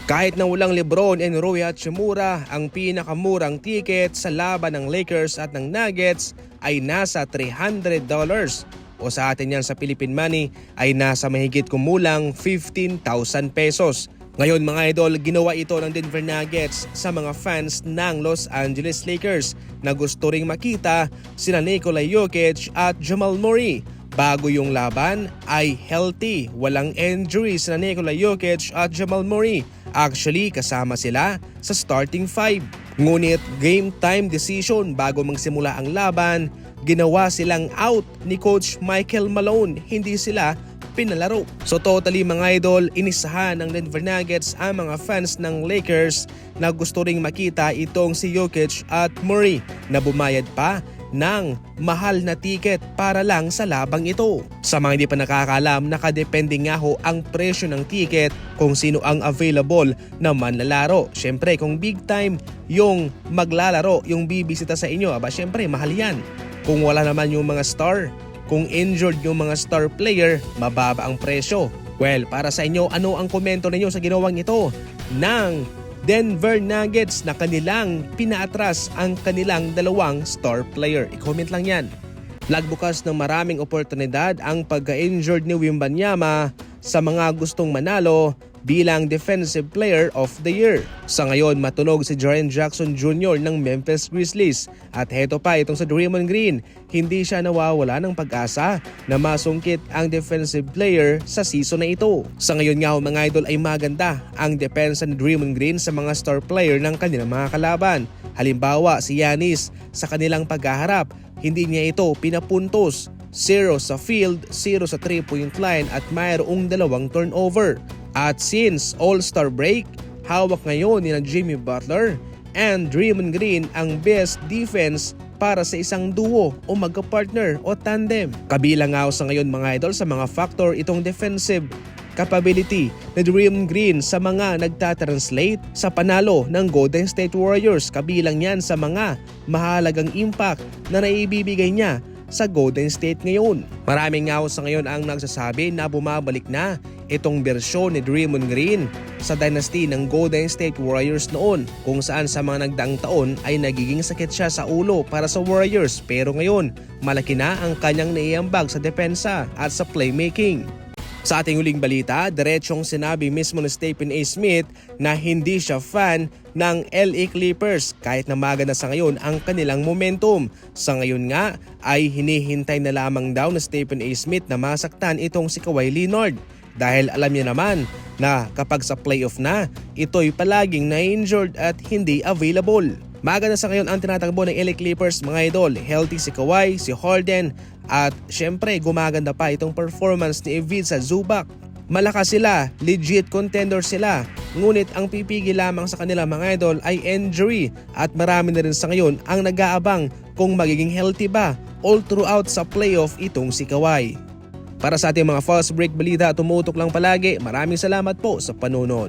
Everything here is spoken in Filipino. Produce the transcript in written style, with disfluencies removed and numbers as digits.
Kahit na walang Lebron and Rui Hachimura, ang pinakamurang ticket sa laban ng Lakers at ng Nuggets ay nasa $300 o sa atin yan sa Philippine money ay nasa mahigit kumulang 15,000 pesos. Ngayon mga idol, ginawa ito ng Denver Nuggets sa mga fans ng Los Angeles Lakers na gusto ring makita sina Nikola Jokic at Jamal Murray. Bago yung laban ay healthy, walang injuries na Nikola Jokic at Jamal Murray. Actually, kasama sila sa starting five. Ngunit game time decision bago magsimula ang laban, ginawa silang out ni Coach Michael Malone. Hindi sila pinalaro. So totally mga idol, inisahan ng Denver Nuggets ang mga fans ng Lakers na gusto ring makita itong si Jokic at Murray na bumayad pa ng mahal na ticket para lang sa labang ito. Sa mga hindi pa nakakaalam, nakadepende nga ho ang presyo ng ticket kung sino ang available na manlalaro. Syempre kung big time yung maglalaro, yung bibisita sa inyo, syempre mahal yan. Kung wala naman yung mga star, kung injured yung mga star player, mababa ang presyo. Well, para sa inyo, ano ang komento ninyo sa ginawang ito ng Denver Nuggets na kanilang pinaatras ang kanilang dalawang star player? I-comment lang yan. Nagbukas ng maraming oportunidad ang pagka-injured ni Wembanyama sa mga gustong manalo bilang Defensive Player of the Year. Sa ngayon, matunog si Jaren Jackson Jr. ng Memphis Grizzlies. At heto pa itong sa Draymond Green, hindi siya nawawala ng pag-asa na masungkit ang defensive player sa season na ito. Sa ngayon nga mga idol ay maganda ang depensa ni Draymond Green sa mga star player ng kanilang mga kalaban. Halimbawa si Giannis sa kanilang paghaharap, hindi niya ito pinapuntos. 0 sa field, 0 sa 3-point line at mayroong 2 turnover. At since All-Star break, hawak ngayon ni Jimmy Butler and Draymond Green ang best defense para sa isang duo o magka-partner o tandem. Kabilang nga sa ngayon mga idol sa mga factor itong defensive capability ni Draymond Green sa mga nagtatranslate sa panalo ng Golden State Warriors. Kabilang yan sa mga mahalagang impact na naibibigay niya sa Golden State ngayon. Maraming nga sa ngayon ang nagsasabi na bumabalik na itong bersyon ni Draymond Green sa dynasty ng Golden State Warriors noon, kung saan sa mga nagdaang taon ay nagiging sakit siya sa ulo para sa Warriors, pero ngayon malaki na ang kanyang naiambag sa depensa at sa playmaking. Sa ating huling balita, diretsong sinabi mismo ni Stephen A. Smith na hindi siya fan ng LA Clippers kahit na maganda sa ngayon ang kanilang momentum. Sa ngayon nga ay hinihintay na lamang daw na Stephen A. Smith na masaktan itong si Kawhi Leonard dahil alam niya naman na kapag sa playoff na, ito'y palaging na-injured at hindi available. Maganda sa ngayon ang tinatakbo ng LA Clippers mga idol. Healthy si Kawhi, si Harden at syempre gumaganda pa itong performance ni Ivica Zubac. Malakas sila, legit contender sila. Ngunit ang pipigil lamang sa kanila mga idol ay injury at marami na rin sa ngayon ang nag-aabang kung magiging healthy ba all throughout sa playoff itong si Kawhi. Para sa ating mga fast break balita, tumutok lang palagi. Maraming salamat po sa panunod.